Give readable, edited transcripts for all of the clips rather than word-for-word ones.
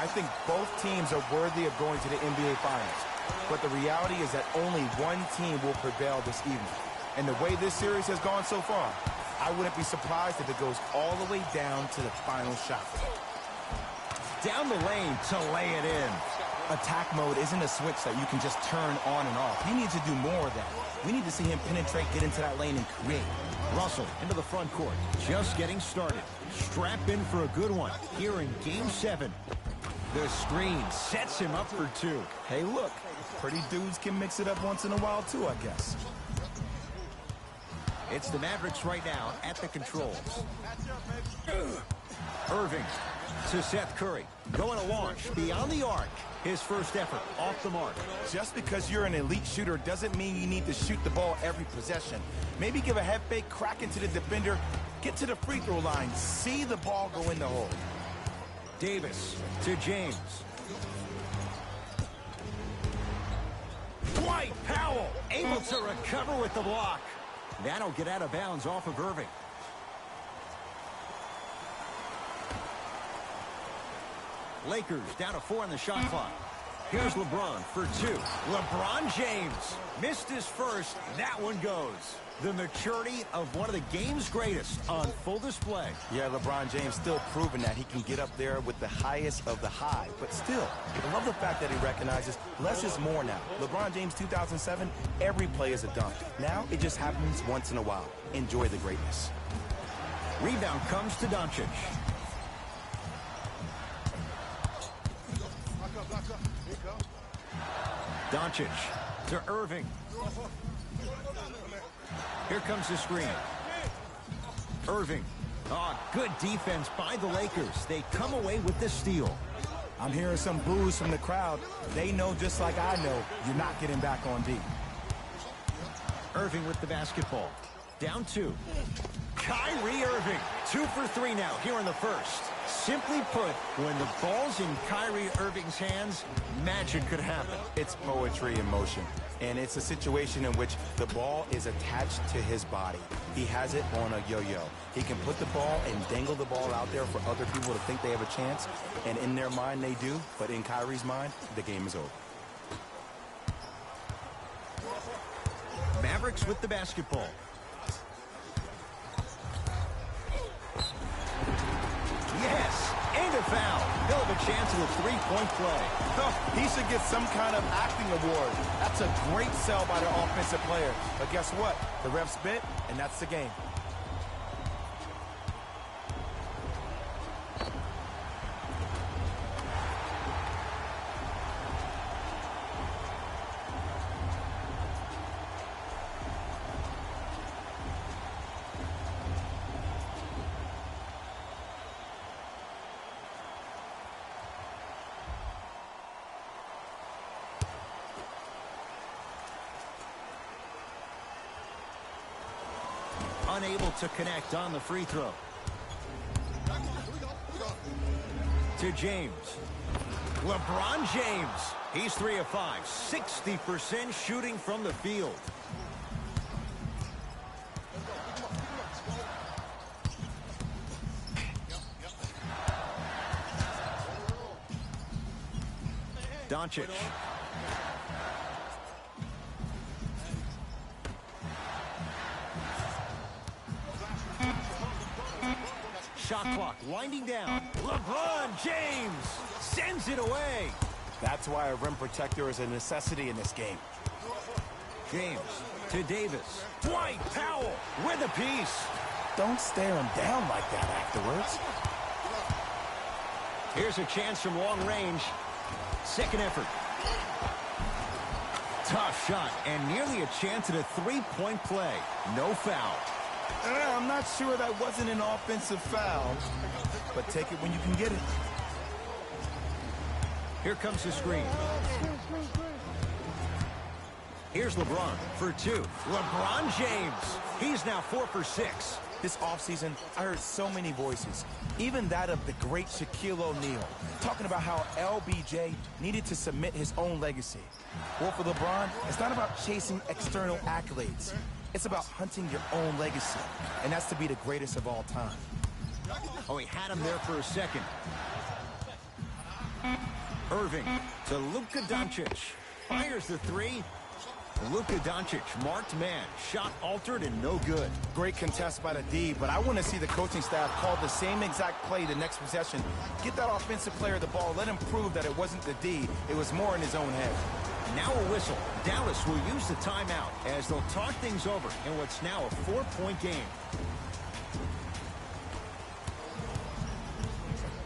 I think both teams are worthy of going to the NBA Finals. But the reality is that only one team will prevail this evening. And the way this series has gone so far, I wouldn't be surprised if it goes all the way down to the final shot. Down the lane to lay it in. Attack mode isn't a switch that you can just turn on and off. He needs to do more of that. We need to see him penetrate, get into that lane, and create. Russell into the front court. Just getting started. Strap in for a good one here in Game 7. The screen sets him up for two. Hey, look. Pretty dudes can mix it up once in a while, too, I guess. It's the Mavericks right now at the controls. Irving to Seth Curry. Going to launch beyond the arc. His first effort off the mark. Just because you're an elite shooter doesn't mean you need to shoot the ball every possession. Maybe give a head fake, crack into the defender, get to the free throw line, see the ball go in the hole. Davis to James. Dwight Powell able to recover with the block. That'll get out of bounds off of Irving. Lakers down to 4 on the shot clock. Here's LeBron for 2. LeBron James missed his first. That one goes. The maturity of one of the game's greatest on full display. Yeah, LeBron James still proving that he can get up there with the highest of the high. But still, I love the fact that he recognizes less is more now. LeBron James 2007, every play is a dunk. Now it just happens once in a while. Enjoy the greatness. Rebound comes to Doncic. Doncic to Irving. Here comes the screen. Irving. Oh, good defense by the Lakers. They come away with the steal. I'm hearing some boos from the crowd. They know just like I know you're not getting back on D. Irving with the basketball. Down 2. Kyrie Irving. 2 for 3 now here in the first. Simply put, when the ball's in Kyrie Irving's hands, magic could happen. It's poetry in motion, and it's a situation in which the ball is attached to his body. He has it on a yo-yo. He can put the ball and dangle the ball out there for other people to think they have a chance, and in their mind they do, but in Kyrie's mind, the game is over. Mavericks with the basketball. Yes, and a foul. He'll have a chance at a three-point play. Oh, he should get some kind of acting award. That's a great sell by the offensive player. But guess what? The ref spit, and that's the game. Unable to connect on the free throw. To James. LeBron James. He's 3 of 5. 60% shooting from the field. Doncic. Shot clock winding down. LeBron James sends it away. That's why a rim protector is a necessity in this game. James to Davis. Dwight Powell with a piece. Don't stare him down like that afterwards. Here's a chance from long range. Second effort. Tough shot and nearly a chance at a three-point play. No foul. I'm not sure that wasn't an offensive foul, but take it when you can get it. Here comes the screen. Here's LeBron for 2. LeBron James. He's now 4 for 6. This offseason, I heard so many voices, even that of the great Shaquille O'Neal, talking about how LBJ needed to submit his own legacy. Well, for LeBron, it's not about chasing external accolades. It's about hunting your own legacy, and that's to be the greatest of all time. Oh, he had him there for a second. Irving to Luka Doncic. Fires the three. Luka Doncic, marked man. Shot altered and no good. Great contest by the D, but I want to see the coaching staff call the same exact play the next possession. Get that offensive player the ball. Let him prove that it wasn't the D. It was more in his own head. Now a whistle. Dallas will use the timeout as they'll talk things over in what's now a 4-point game.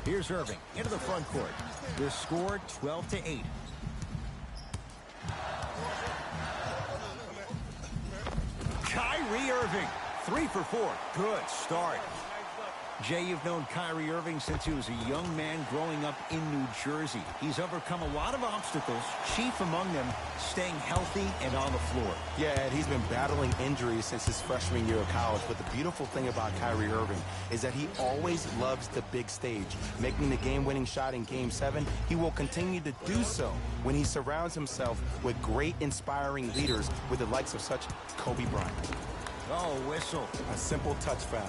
Here's Irving into the front court. The score 12-8. Kyrie Irving, 3 for 4. Good start. Jay, you've known Kyrie Irving since he was a young man growing up in New Jersey. He's overcome a lot of obstacles, chief among them staying healthy and on the floor. Yeah, Ed, he's been battling injuries since his freshman year of college, but the beautiful thing about Kyrie Irving is that he always loves the big stage. Making the game-winning shot in Game 7, he will continue to do so when he surrounds himself with great, inspiring leaders with the likes of such Kobe Bryant. Oh, whistle. A simple touch foul.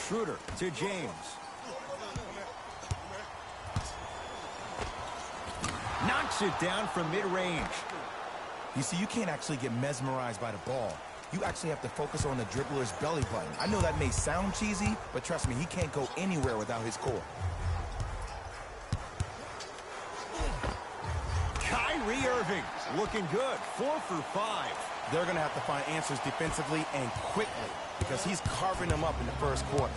Schroeder to James. Knocks it down from mid-range. You see, you can't actually get mesmerized by the ball. You actually have to focus on the dribbler's belly button. I know that may sound cheesy, but trust me, he can't go anywhere without his core. Kyrie Irving looking good. 4 for 5. They're going to have to find answers defensively and quickly because he's carving them up in the first quarter.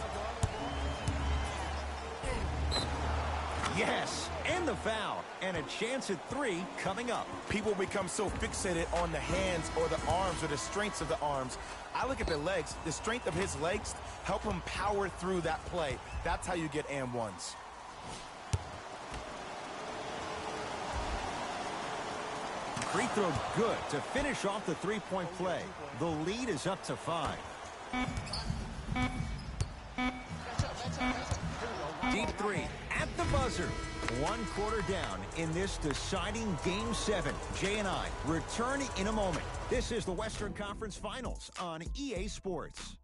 Yes, and the foul. And a chance at 3 coming up. People become so fixated on the hands or the arms or the strengths of the arms. I look at the legs. The strength of his legs help him power through that play. That's how you get and ones. Free throw good to finish off the three-point play. The lead is up to 5. Deep 3 at the buzzer. 1 quarter down in this deciding Game 7. Jay and I return in a moment. This is the Western Conference Finals on EA Sports.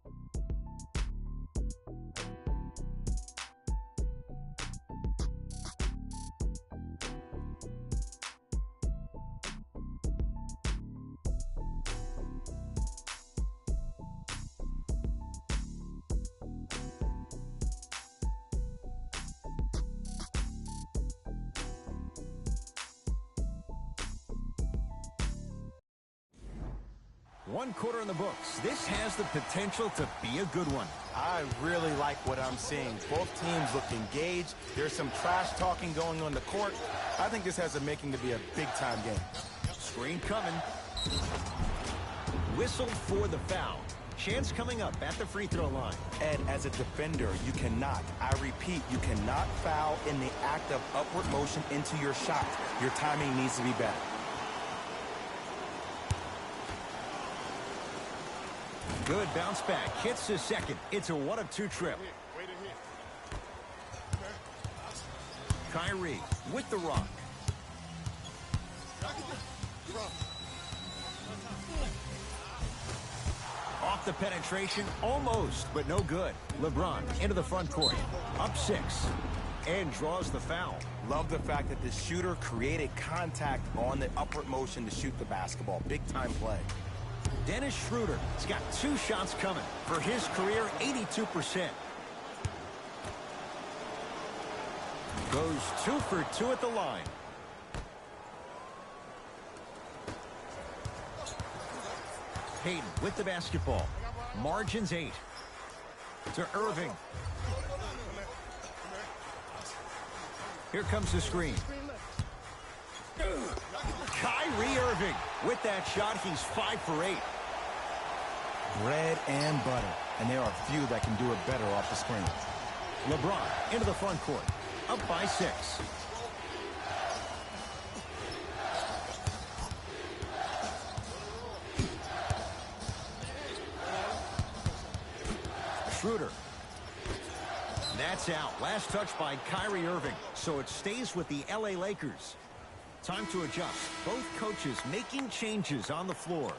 One quarter in the books. This has the potential to be a good one. I really like what I'm seeing. Both teams look engaged. There's some trash talking going on the court. I think this has the making to be a big-time game. Screen coming. Whistle for the foul. Chance coming up at the free throw line. Ed, as a defender, you cannot, I repeat, you cannot foul in the act of upward motion into your shot. Your timing needs to be better. Good bounce back. Hits the second. It's a 1 of 2 trip. Kyrie with the rock. Off the penetration. Almost, but no good. LeBron into the front court. Up 6. And draws the foul. Love the fact that the shooter created contact on the upward motion to shoot the basketball. Big-time play. Dennis Schroeder has got 2 shots coming. For his career, 82%. Goes 2 for 2 at the line. Hayden with the basketball. Margins 8. To Irving. Here comes the screen. Kyrie Irving. With that shot, he's 5 for 8. Bread and butter. And there are few that can do it better off the screen. LeBron into the front court. Up by 6. Schroeder. That's out. Last touch by Kyrie Irving. So it stays with the LA Lakers. Time to adjust. Both coaches making changes on the floor.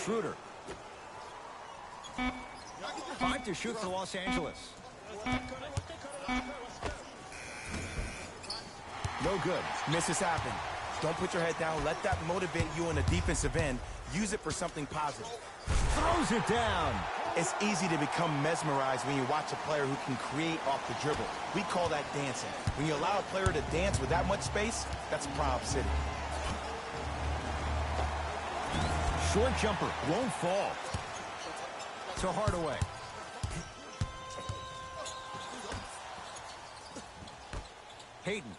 Schroeder. 5 to shoot for Los Angeles. No good. Misses happen. Don't put your head down. Let that motivate you on the defensive end. Use it for something positive. Throws it down. It's easy to become mesmerized when you watch a player who can create off the dribble. We call that dancing. When you allow a player to dance with that much space, that's Prob City. Short jumper won't fall. To Hardaway. Hayden.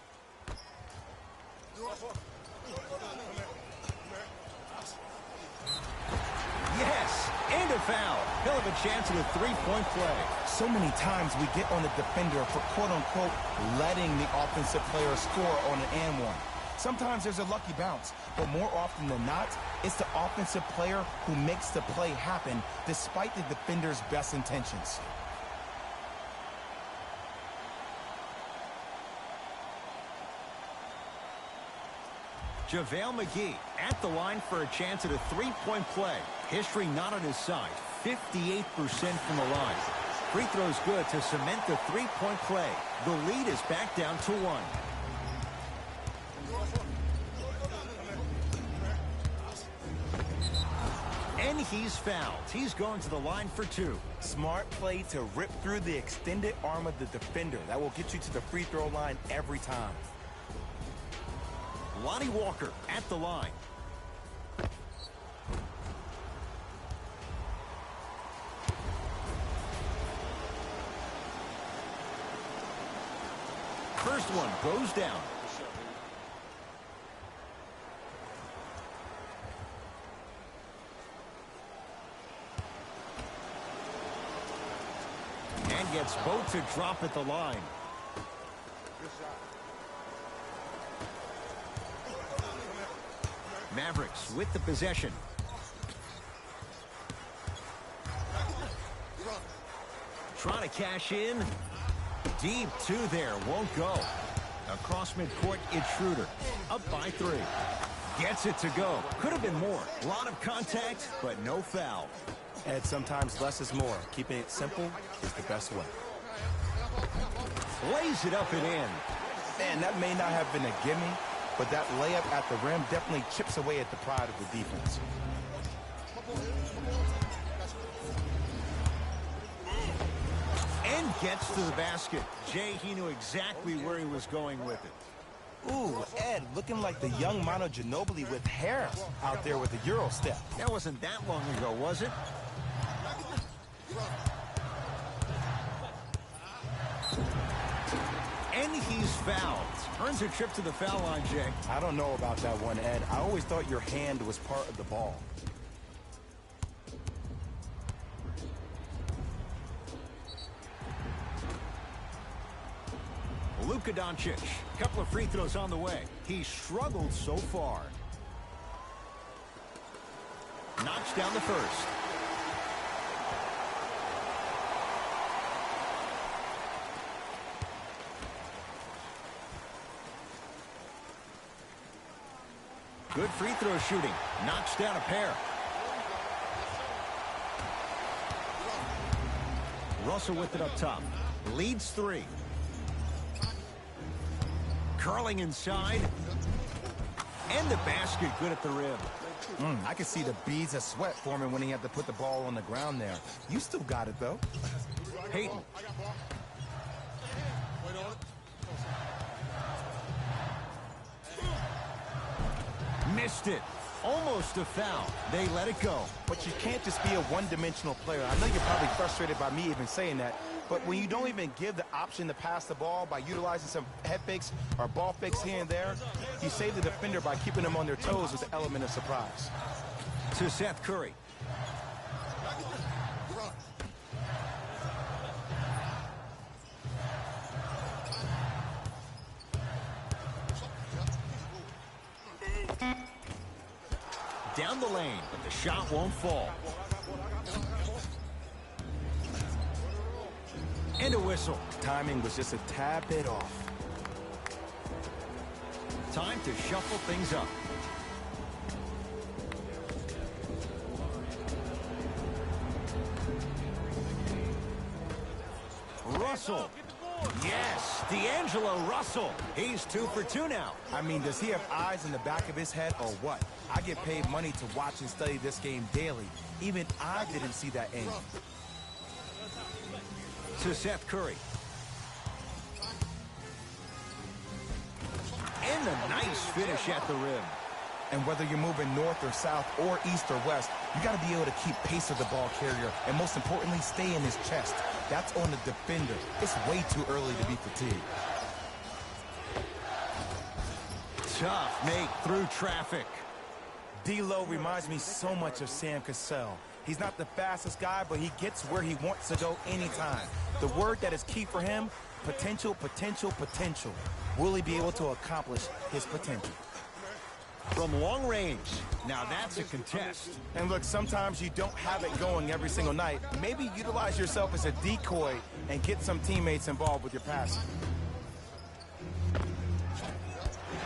Yes, and a foul. He'll have a chance at a three-point play. So many times we get on the defender for quote-unquote letting the offensive player score on an and one. Sometimes there's a lucky bounce, but more often than not, it's the offensive player who makes the play happen despite the defender's best intentions. JaVale McGee at the line for a chance at a three-point play. History not on his side. 58% from the line. Free throws good to cement the three-point play. The lead is back down to 1. And he's fouled. He's going to the line for 2. Smart play to rip through the extended arm of the defender. That will get you to the free throw line every time. Lonnie Walker at the line. First one goes down. And gets both to drop at the line. Mavericks with the possession. Trying to cash in. Deep 2 there. Won't go. Across midcourt, it's Schroeder. Up by 3. Gets it to go. Could have been more. A lot of contact, but no foul. And sometimes less is more. Keeping it simple is the best way. Lays it up and in. Man, that may not have been a gimme, but that layup at the rim definitely chips away at the pride of the defense. And gets to the basket. Jay, he knew exactly where he was going with it. Ooh, Ed, looking like the young Manu Ginobili with hair out there with the Euro step. That wasn't that long ago, was it? And he's fouled. Earns a trip to the foul line, Jay. I don't know about that one, Ed. I always thought your hand was part of the ball. Luka Doncic, couple of free throws on the way. He struggled so far. Knocks down the first. Good free throw shooting. Knocks down a pair. Russell with it up top. Leads 3. Curling inside. And the basket good at the rim. I could see the beads of sweat forming when he had to put the ball on the ground there. You still got it, though. Hayden. Missed it. Almost a foul. They let it go. But you can't just be a one-dimensional player. I know you're probably frustrated by me even saying that, but when you don't even give the option to pass the ball by utilizing some head fakes or ball fakes here and there, you save the defender by keeping them on their toes with the element of surprise. To Seth Curry. Down the lane, but the shot won't fall. And a whistle. Timing was just a tad bit off. Time to shuffle things up. Russell. Yes, D'Angelo Russell. He's 2 for 2 now. I mean, does he have eyes in the back of his head or what? I get paid money to watch and study this game daily. Even I didn't see that end. To Seth Curry. And a nice finish at the rim. And whether you're moving north or south or east or west, you got to be able to keep pace with the ball carrier and most importantly, stay in his chest. That's on the defender. It's way too early to be fatigued. Tough make through traffic. D'Lo reminds me so much of Sam Cassell. He's not the fastest guy, but he gets where he wants to go anytime. The word that is key for him, potential, potential, potential. Will he be able to accomplish his potential? From long range. Now that's a contest. And look, sometimes you don't have it going every single night. Maybe utilize yourself as a decoy and get some teammates involved with your passing.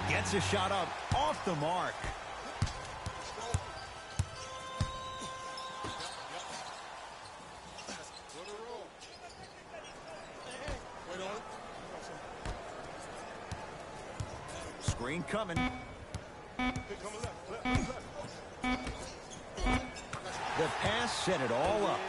Gets a shot up off the mark. Screen coming. The pass set it all up.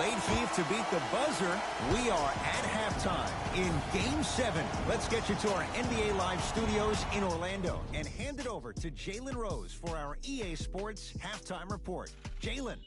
Late heave to beat the buzzer. We are at halftime in Game 7. Let's get you to our NBA Live studios in Orlando and hand it over to Jalen Rose for our EA Sports Halftime Report. Jalen.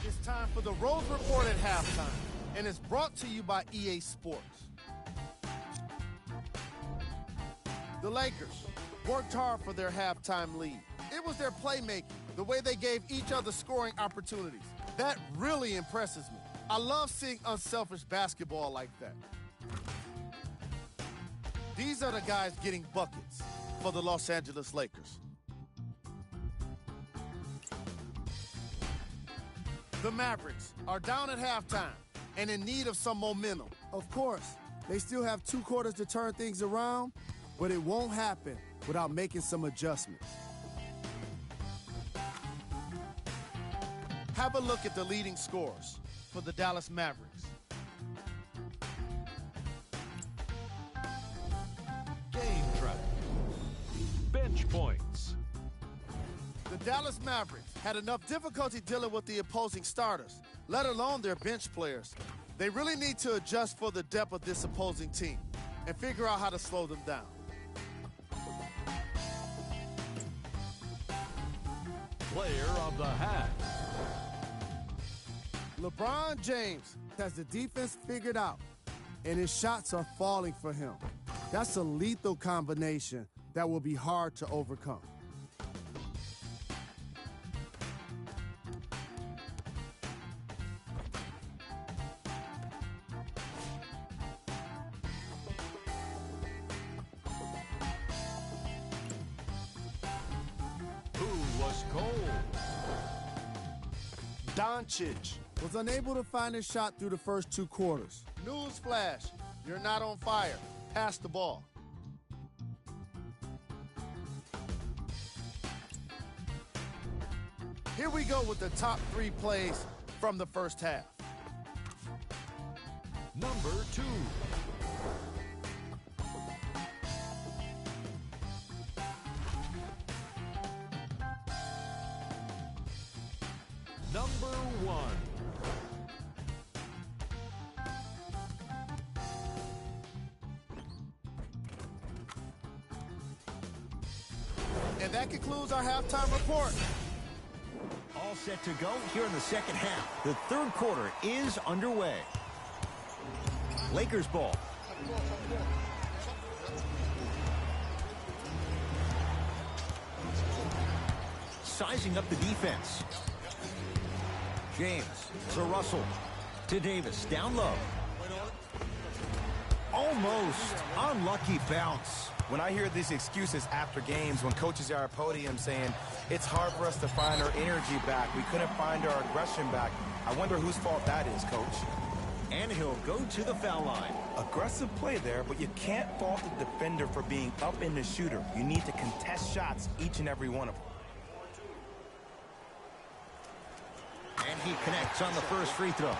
It's time for the Rose Report at halftime, and it's brought to you by EA Sports. The Lakers worked hard for their halftime lead. It was their playmaking, the way they gave each other scoring opportunities. That really impresses me. I love seeing unselfish basketball like that. These are the guys getting buckets for the Los Angeles Lakers. The Mavericks are down at halftime and in need of some momentum. Of course, they still have 2 quarters to turn things around, but it won't happen without making some adjustments. Have a look at the leading scorers for the Dallas Mavericks. Game track. Bench points. The Dallas Mavericks had enough difficulty dealing with the opposing starters, let alone their bench players. They really need to adjust for the depth of this opposing team and figure out how to slow them down. Player of the half. LeBron James has the defense figured out, and his shots are falling for him. That's a lethal combination that will be hard to overcome. Who was cold? Doncic. Was unable to find his shot through the first 2 quarters. Newsflash, you're not on fire. Pass the ball. Here we go with the top 3 plays from the first half. Number 2. Number 1. And that concludes our halftime report. All set to go here in the second half. The third quarter is underway. Lakers ball. Sizing up the defense. James to Russell. To Davis, down low. Almost. Unlucky bounce. When I hear these excuses after games, when coaches are at podium saying, it's hard for us to find our energy back, we couldn't find our aggression back, I wonder whose fault that is, Coach. And he'll go to the foul line. Aggressive play there, but you can't fault the defender for being up in the shooter. You need to contest shots, each and every one of them. And he connects on the first free throw.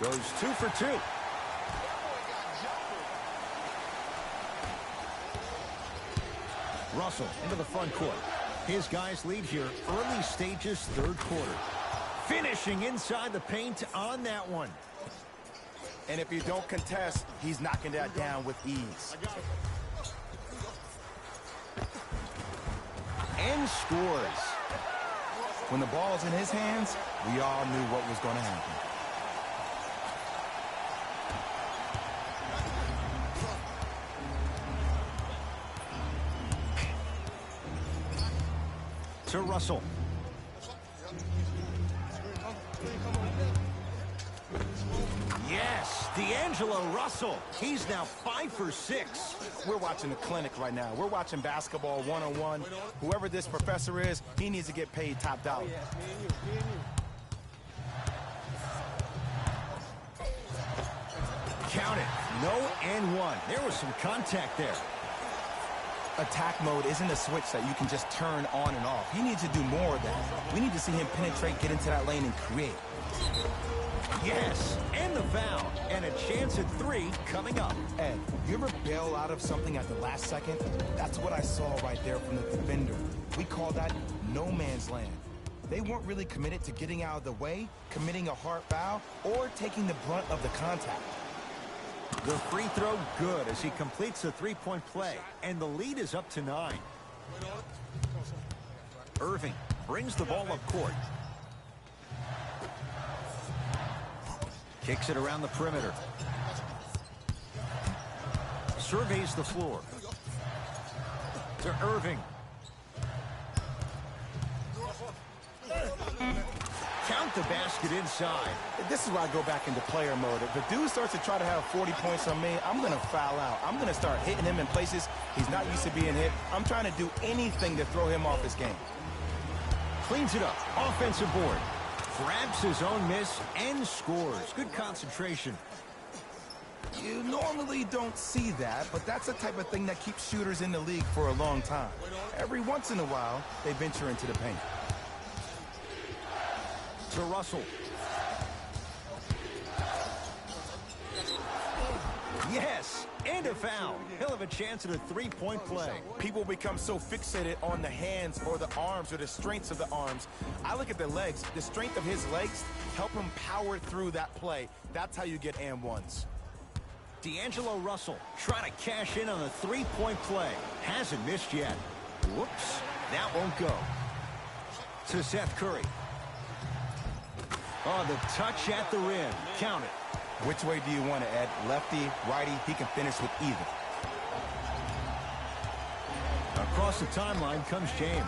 Goes 2 for 2. Russell into the front court. His guys lead here early stages, third quarter. Finishing inside the paint on that one. And if you don't contest, he's knocking that down with ease. And scores. When the ball's in his hands, we all knew what was going to happen. To Russell. Yes, D'Angelo Russell. He's now 5 for 6. We're watching a clinic right now. We're watching basketball one-on-one. Whoever this professor is, he needs to get paid top dollar. Count it. No and one. There was some contact there. Attack mode isn't a switch that you can just turn on and off. He needs to do more of that. We need to see him penetrate, get into that lane, and create. Yes, and the foul. And a chance at 3 coming up. Ed, you ever bail out of something at the last second? That's what I saw right there from the defender. We call that no man's land. They weren't really committed to getting out of the way, committing a hard foul, or taking the brunt of the contact. The free throw good as he completes the three-point play, and the lead is up to 9. Irving brings the ball up court. Kicks it around the perimeter. Surveys the floor. To Irving. Count the basket inside. This is where I go back into player mode. If a dude starts to try to have 40 points on me, I'm going to foul out. I'm going to start hitting him in places he's not used to being hit. I'm trying to do anything to throw him off his game. Cleans it up. Offensive board. Grabs his own miss and scores. Good concentration. You normally don't see that, but that's the type of thing that keeps shooters in the league for a long time. Every once in a while, they venture into the paint. To Russell. Yes, and a foul. He'll have a chance at a three-point play. People become so fixated on the hands or the arms or the strengths of the arms. I look at the legs. The strength of his legs help him power through that play. That's how you get and ones. D'Angelo Russell trying to cash in on a three-point play. Hasn't missed yet. Whoops, that won't go. To Seth Curry. Oh, the touch at the rim. Count it. Which way do you want it, Ed? Lefty, righty, he can finish with either. Across the timeline comes James.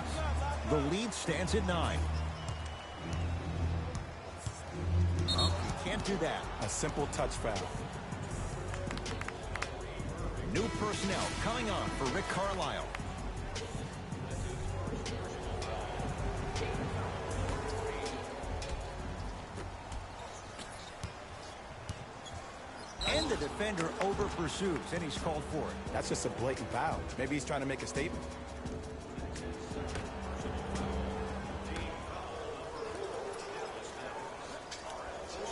The lead stands at 9. Oh, you can't do that. A simple touch foul. New personnel coming on for Rick Carlisle. And the defender over pursues, and he's called for it. That's just a blatant foul. Maybe he's trying to make a statement.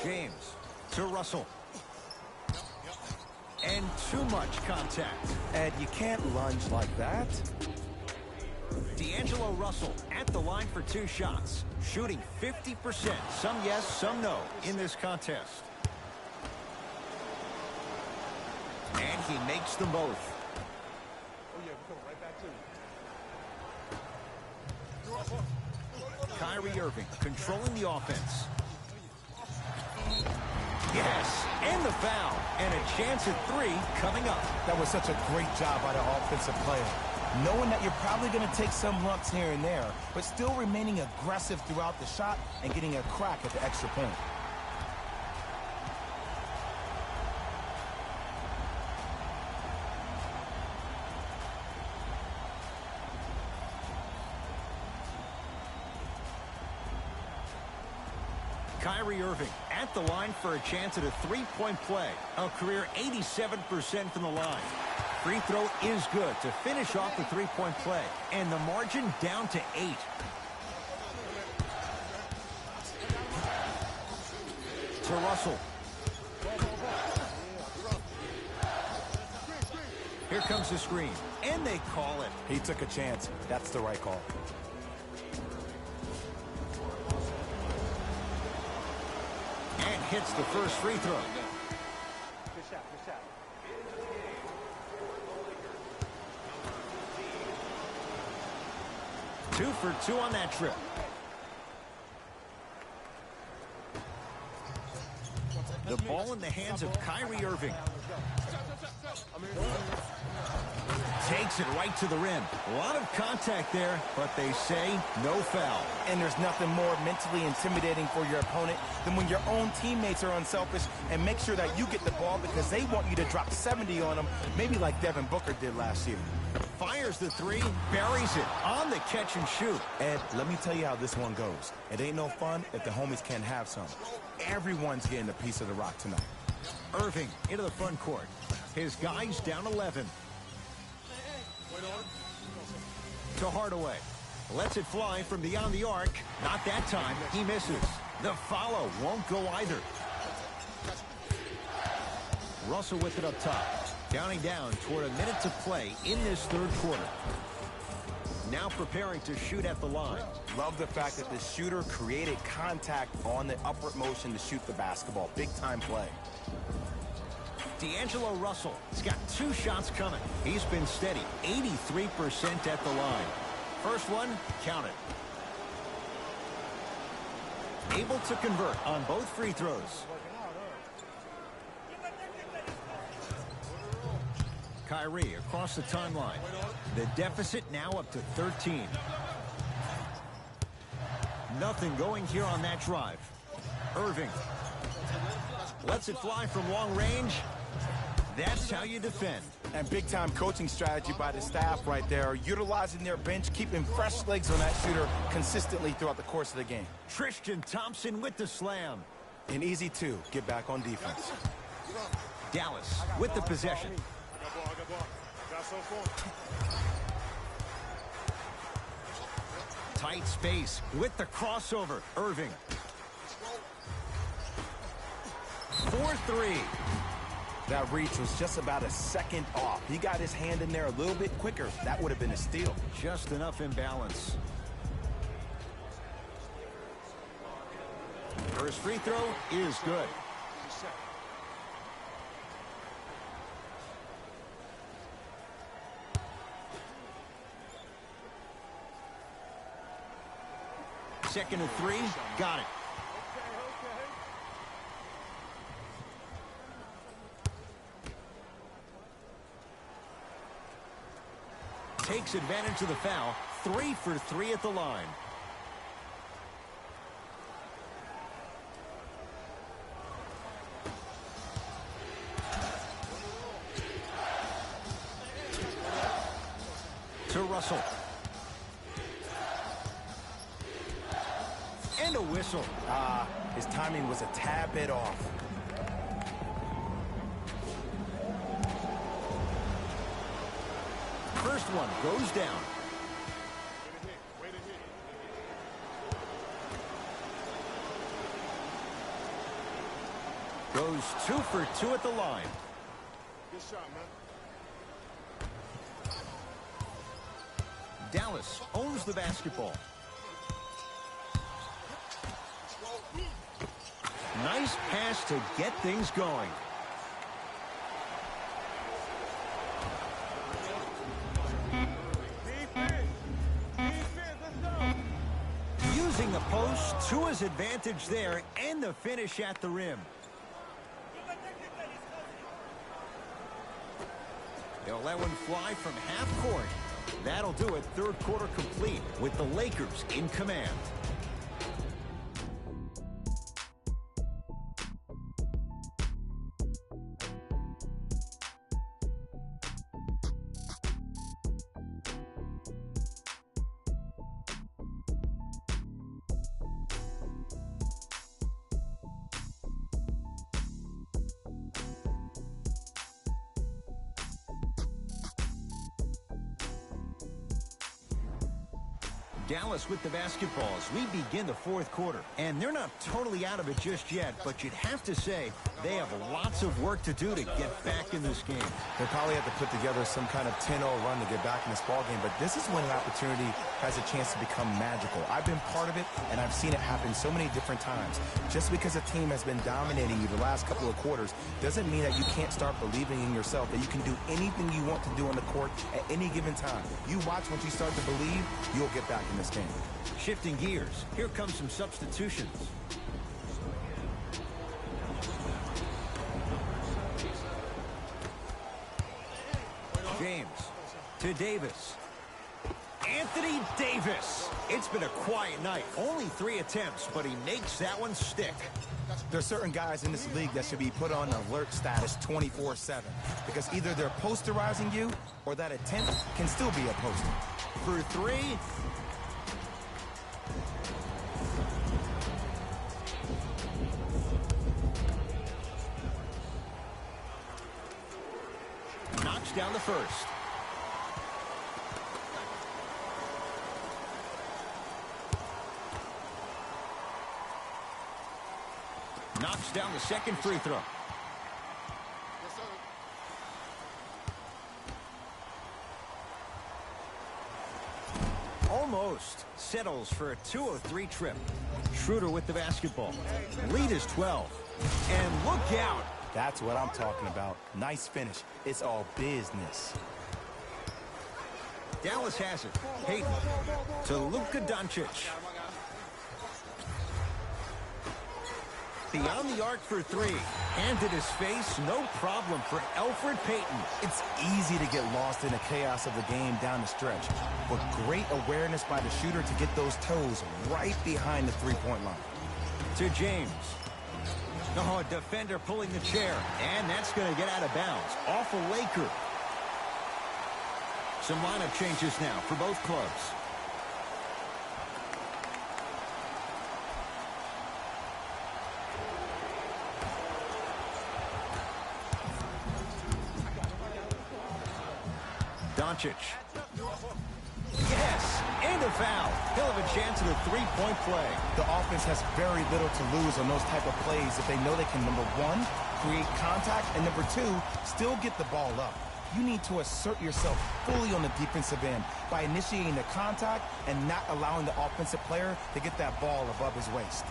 James to Russell. And too much contact. Ed, you can't lunge like that. D'Angelo Russell at the line for 2 shots. Shooting 50%. Some yes, some no in this contest. And he makes them both. Kyrie Irving controlling the offense. Yes, and the foul. And a chance at 3 coming up. That was such a great job by the offensive player. knowing that you're probably going to take some lumps here and there, but still remaining aggressive throughout the shot and getting a crack at the extra point. Kyrie Irving at the line for a chance at a three-point play. A career 87% from the line. Free throw is good to finish off the three-point play. And the margin down to 8. To Russell. Here comes the screen. And they call it. He took a chance. That's the right call. And hits the first free throw. Good shot, good shot. Two for two on that trip. The ball in the hands of Kyrie Irving. Takes it right to the rim. A lot of contact there, but they say no foul. And there's nothing more mentally intimidating for your opponent than when your own teammates are unselfish and make sure that you get the ball because they want you to drop 70 on them, maybe like Devin Booker did last year. Fires the three, buries it on the catch and shoot. Ed, let me tell you how this one goes. It ain't no fun if the homies can't have some. Everyone's getting a piece of the rock tonight. Irving into the front court. His guys down 11. To Hardaway. Lets it fly from beyond the arc. Not that time. He misses. The follow won't go either. Russell with it up top. Counting down toward a minute to play in this third quarter. Now preparing to shoot at the line. Love the fact that the shooter created contact on the upward motion to shoot the basketball. Big time play. D'Angelo Russell has got 2 shots coming. He's been steady, 83% at the line. First one, count it. Able to convert on both free throws. Kyrie across the timeline. The deficit now up to 13. Nothing going here on that drive. Irving lets it fly from long range. That's how you defend. And big-time coaching strategy by the staff right there, utilizing their bench, keeping fresh legs on that shooter consistently throughout the course of the game. Tristan Thompson with the slam. And easy, too. Get back on defense. Dallas with the possession. Tight space with the crossover. Irving. 4-3. That reach was just about a second off. He got his hand in there a little bit quicker. That would have been a steal. Just enough imbalance. First free throw is good. Second and 3, got it. Takes advantage of the foul. 3 for 3 at the line. To Russell. And a whistle. His timing was a tad bit off. First one goes down. Goes 2 for 2 at the line. Good shot, man. Dallas owns the basketball. Nice pass to get things going. Using the post to his advantage there, and the finish at the rim. They'll let one fly from half court. That'll do it. Third quarter complete with the Lakers in command. Dallas with the basketball as we begin the fourth quarter. And they're not totally out of it just yet, but you'd have to say they have lots of work to do to get back in this game. They probably have to put together some kind of 10-0 run to get back in this ball game, but this is when an opportunity has a chance to become magical. I've been part of it, and I've seen it happen so many different times. Just because a team has been dominating you the last couple of quarters doesn't mean that you can't start believing in yourself, that you can do anything you want to do on the court at any given time. You watch, once you start to believe, you'll get back in this game. Shifting gears, here comes some substitutions. James to Davis. Anthony Davis. It's been a quiet night. Only 3 attempts, but he makes that one stick. There's certain guys in this league that should be put on alert status 24/7 because either they're posterizing you or that attempt can still be a poster. For 3. Knocks down the first. Knocks down the second free throw. Almost settles for a 2-3 trip. Schroeder with the basketball. Lead is 12. And look out. That's what I'm talking about. Nice finish. It's all business. Dallas has it. Payton to Luka Doncic. Beyond the arc for 3. Hand at his face, no problem for Elfrid Payton. It's easy to get lost in the chaos of the game down the stretch, but great awareness by the shooter to get those toes right behind the three-point line. To James. Oh, a defender pulling the chair, and that's going to get out of bounds. Off a Laker. Some lineup changes now for both clubs. Doncic. Yes, and a foul. He'll have a chance at a three-point play. The offense has very little to lose on those type of plays if they know they can, number 1, create contact, and number 2, still get the ball up. You need to assert yourself fully on the defensive end by initiating the contact and not allowing the offensive player to get that ball above his waist.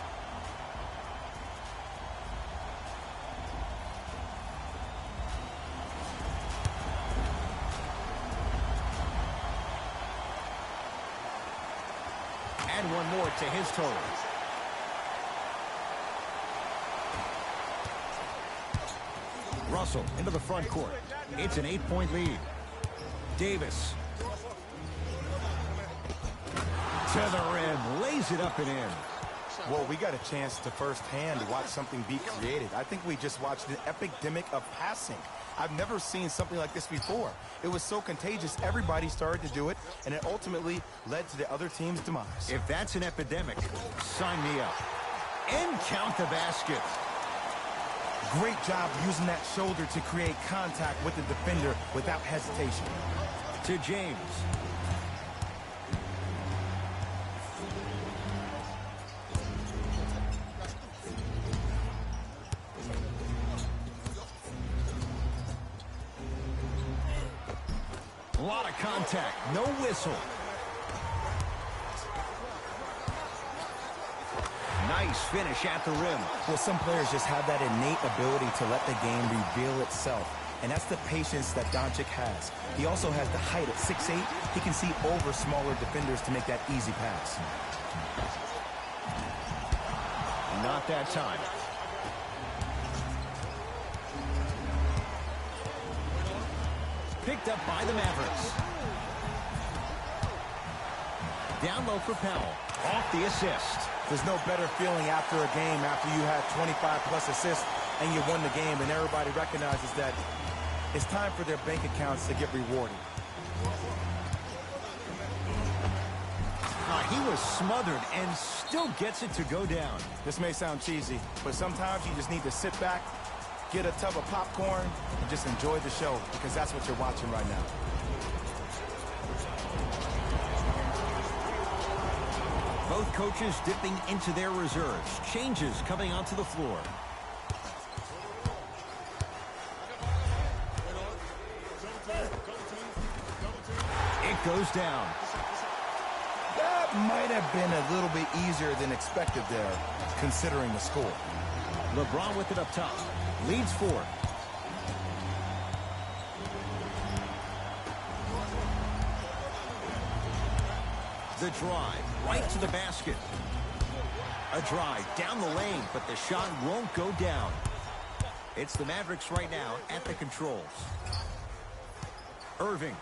And one more to his total. Russell into the front court. It's an 8-point lead. Davis. To the rim. Lays it up and in. Well, we got a chance to firsthand watch something be created. I think we just watched an epidemic of passing. I've never seen something like this before. It was so contagious, everybody started to do it, and it ultimately led to the other team's demise. If that's an epidemic, sign me up. And count the basket. Great job using that shoulder to create contact with the defender without hesitation. To James. A lot of contact, no whistle. Nice finish at the rim. Well, some players just have that innate ability to let the game reveal itself. And that's the patience that Doncic has. He also has the height at 6'8". He can see over smaller defenders to make that easy pass. Not that time. Picked up by the Mavericks. Down low for Powell. Off the assist. There's no better feeling after a game after you had 25-plus assists and you won the game, and everybody recognizes that it's time for their bank accounts to get rewarded. He was smothered and still gets it to go down. This may sound cheesy, but sometimes you just need to sit back, get a tub of popcorn, and just enjoy the show, because that's what you're watching right now. Both coaches dipping into their reserves. Changes coming onto the floor. It goes down. That might have been a little bit easier than expected there, considering the score. LeBron with it up top. Leads 4. The drive right to the basket. A drive down the lane, but the shot won't go down. It's the Mavericks right now at the controls. Irving.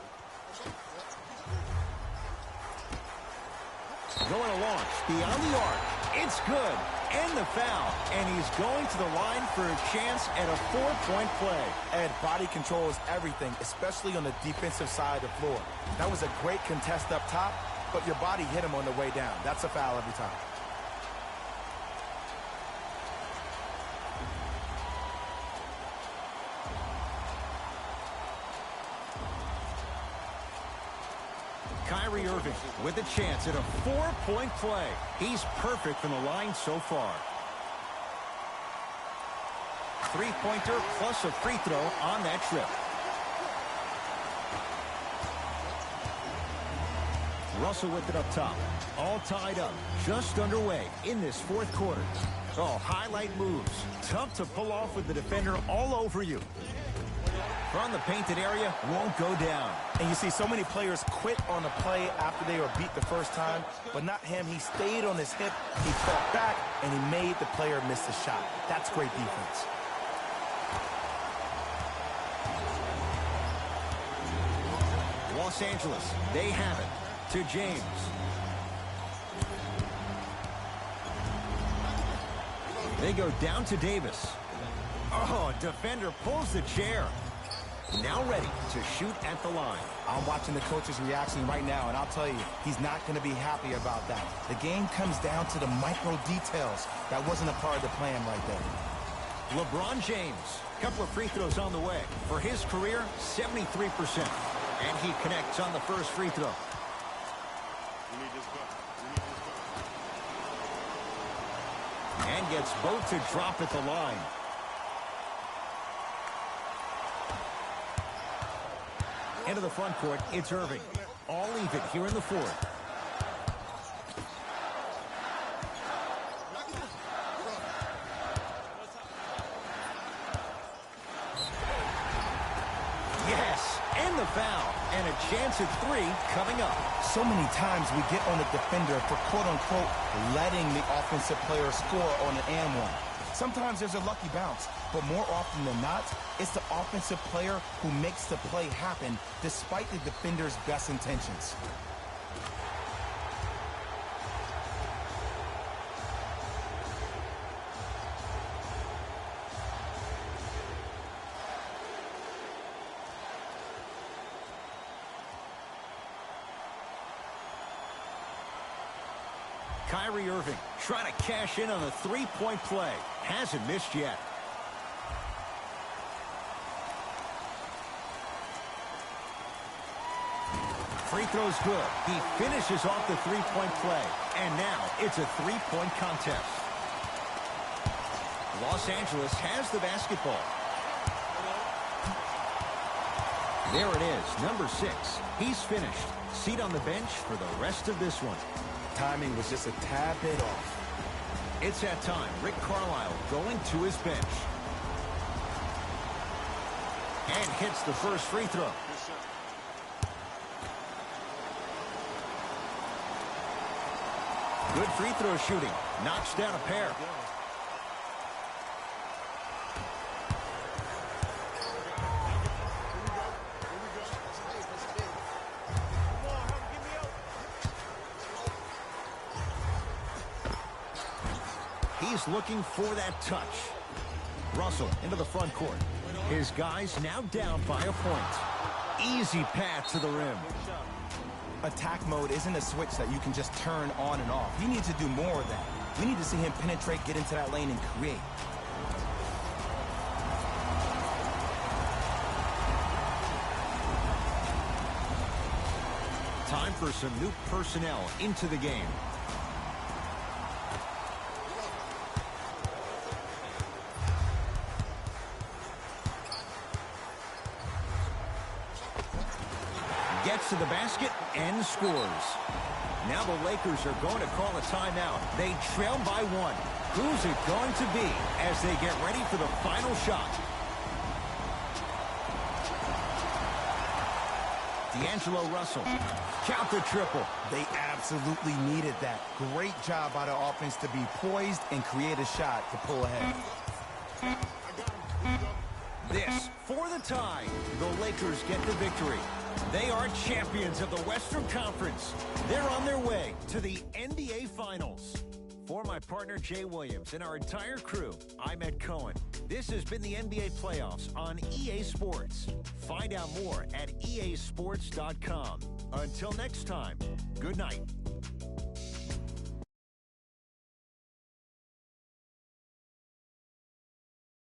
Going a launch beyond the arc. It's good. And the foul. And he's going to the line for a chance at a 4-point play. Ed, body control is everything, especially on the defensive side of the floor. That was a great contest up top, but your body hit him on the way down. That's a foul every time. Kyrie Irving with a chance at a 4-point play. He's perfect from the line so far. 3-pointer plus a free throw on that trip. Russell with it up top. All tied up. Just underway in this 4th quarter. Oh, highlight moves. Tough to pull off with the defender all over you. From the painted area, won't go down. And you see so many players quit on a play after they were beat the first time, but not him. He stayed on his hip, he fought back, and he made the player miss the shot. That's great defense. Los Angeles, they have it to James. They go down to Davis. Oh, defender pulls the chair. Now ready to shoot at the line. I'm watching the coach's reaction right now, and I'll tell you, he's not going to be happy about that. The game comes down to the micro details. That wasn't a part of the plan right there. LeBron James, couple of free throws on the way. For his career, 73%. And he connects on the first free throw. And gets both to drop at the line. Into the front court, it's Irving. All even here in the 4th. Yes, and the foul. And a chance at 3 coming up. So many times we get on the defender for quote-unquote letting the offensive player score on an and one. Sometimes there's a lucky bounce, but more often than not, it's the offensive player who makes the play happen despite the defender's best intentions. Kyrie Irving trying to cash in on a 3-point play. Hasn't missed yet. Free throw's good. He finishes off the 3-point play. And now it's a 3-point contest. Los Angeles has the basketball. There it is, number 6. He's finished. Seat on the bench for the rest of this one. Timing was just a tad bit off. It's that time. Rick Carlisle going to his bench. And hits the first free throw. Good free throw shooting. Knocks down a pair. looking for that touch. Russell into the front court. His guys now down by a point. Easy path to the rim. Attack mode isn't a switch that you can just turn on and off. He needs to do more of that. We need to see him penetrate, get into that lane, and create. Time for some new personnel into the game. Gets to the basket and scores. Now the Lakers are going to call a timeout. They trail by one. Who's it going to be as they get ready for the final shot? D'Angelo Russell. Count the triple. They absolutely needed that. Great job by the offense to be poised and create a shot to pull ahead. This for the tie. The Lakers get the victory. They are champions of the Western Conference. They're on their way to the NBA Finals. For my partner Jay Williams and our entire crew, I'm Ed Cohen. This has been the NBA Playoffs on EA Sports. Find out more at easports.com. Until next time, good night.